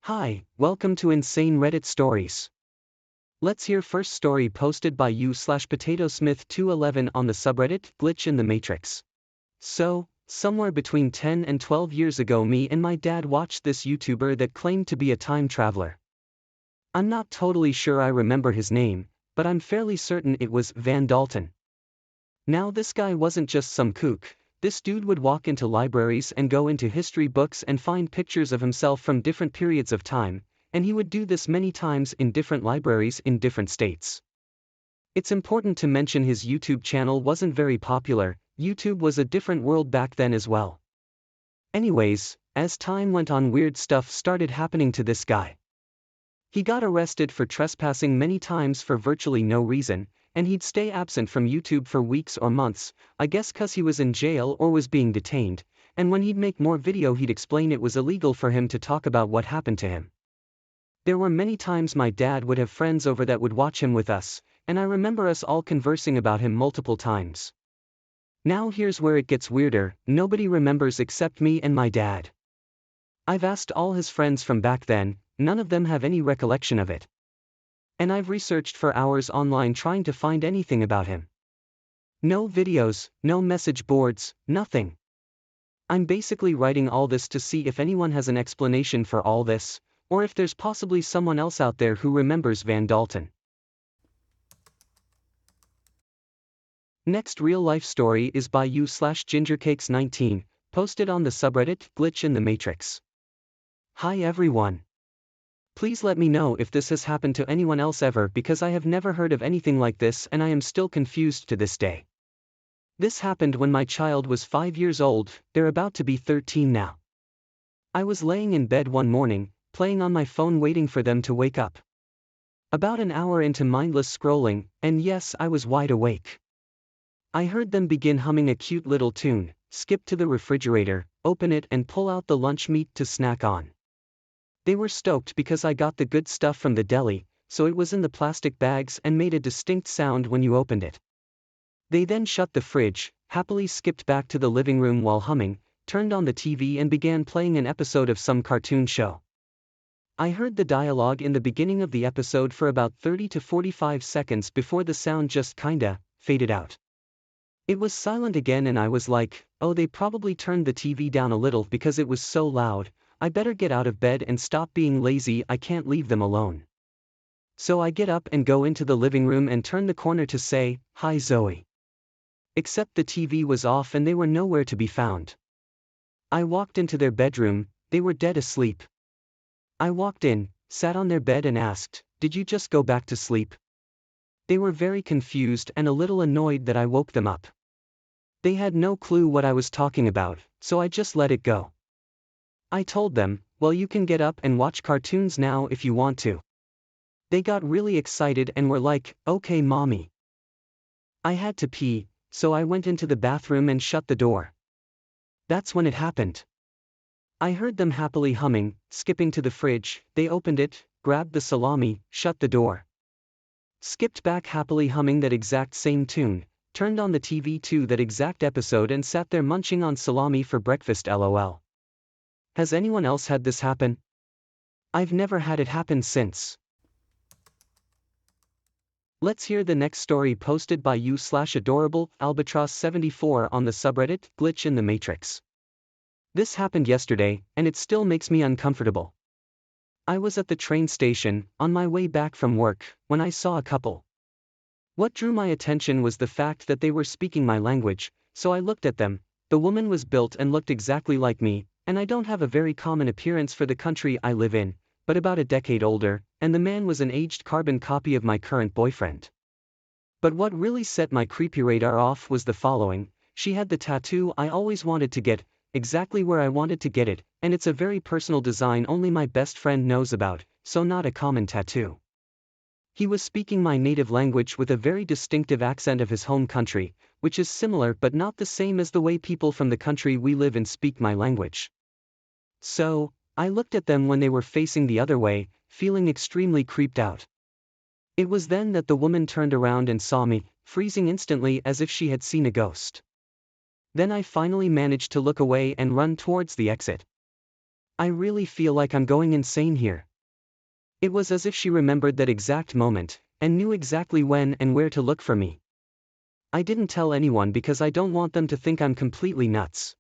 Hi, welcome to Insane Reddit Stories. Let's hear first story posted by u/PotatoSmith211 on the subreddit Glitch in the Matrix. So, somewhere between 10 and 12 years ago me and my dad watched this YouTuber that claimed to be a time traveler. I'm not totally sure I remember his name, but I'm fairly certain it was Van Dalton. Now this guy wasn't just some kook. This dude would walk into libraries and go into history books and find pictures of himself from different periods of time, and he would do this many times in different libraries in different states. It's important to mention his YouTube channel wasn't very popular. YouTube was a different world back then as well. Anyways, as time went on, weird stuff started happening to this guy. He got arrested for trespassing many times for virtually no reason, and he'd stay absent from YouTube for weeks or months, I guess cause he was in jail or was being detained, and when he'd make more video he'd explain it was illegal for him to talk about what happened to him. There were many times my dad would have friends over that would watch him with us, and I remember us all conversing about him multiple times. Now here's where it gets weirder, nobody remembers except me and my dad. I've asked all his friends from back then, none of them have any recollection of it. And I've researched for hours online trying to find anything about him. No videos, no message boards, nothing. I'm basically writing all this to see if anyone has an explanation for all this, or if there's possibly someone else out there who remembers Van Dalton. Next real-life story is by u/gingercakes19, posted on the subreddit Glitch in the Matrix. Hi everyone. Please let me know if this has happened to anyone else ever because I have never heard of anything like this and I am still confused to this day. This happened when my child was 5 years old, they're about to be 13 now. I was laying in bed one morning, playing on my phone waiting for them to wake up. About an hour into mindless scrolling, and yes, I was wide awake. I heard them begin humming a cute little tune, skip to the refrigerator, open it and pull out the lunch meat to snack on. They were stoked because I got the good stuff from the deli, so it was in the plastic bags and made a distinct sound when you opened it. They then shut the fridge, happily skipped back to the living room while humming, turned on the TV and began playing an episode of some cartoon show. I heard the dialogue in the beginning of the episode for about 30 to 45 seconds before the sound just kinda faded out. It was silent again and I was like, oh, they probably turned the TV down a little because it was so loud. I better get out of bed and stop being lazy, I can't leave them alone. So I get up and go into the living room and turn the corner to say, hi Zoe. Except the TV was off and they were nowhere to be found. I walked into their bedroom, they were dead asleep. I walked in, sat on their bed and asked, did you just go back to sleep? They were very confused and a little annoyed that I woke them up. They had no clue what I was talking about, so I just let it go. I told them, well, you can get up and watch cartoons now if you want to. They got really excited and were like, okay mommy. I had to pee, so I went into the bathroom and shut the door. That's when it happened. I heard them happily humming, skipping to the fridge, they opened it, grabbed the salami, shut the door. Skipped back happily humming that exact same tune, turned on the TV to that exact episode and sat there munching on salami for breakfast lol. Has anyone else had this happen? I've never had it happen since. Let's hear the next story posted by u/adorable albatross74 on the subreddit Glitch in the Matrix. This happened yesterday, and it still makes me uncomfortable. I was at the train station, on my way back from work, when I saw a couple. What drew my attention was the fact that they were speaking my language, so I looked at them. The woman was built and looked exactly like me, and I don't have a very common appearance for the country I live in, but about a decade older, and the man was an aged carbon copy of my current boyfriend. But what really set my creepy radar off was the following: she had the tattoo I always wanted to get, exactly where I wanted to get it, and it's a very personal design only my best friend knows about, so not a common tattoo. He was speaking my native language with a very distinctive accent of his home country, which is similar but not the same as the way people from the country we live in speak my language. So, I looked at them when they were facing the other way, feeling extremely creeped out. It was then that the woman turned around and saw me, freezing instantly as if she had seen a ghost. Then I finally managed to look away and run towards the exit. I really feel like I'm going insane here. It was as if she remembered that exact moment, and knew exactly when and where to look for me. I didn't tell anyone because I don't want them to think I'm completely nuts.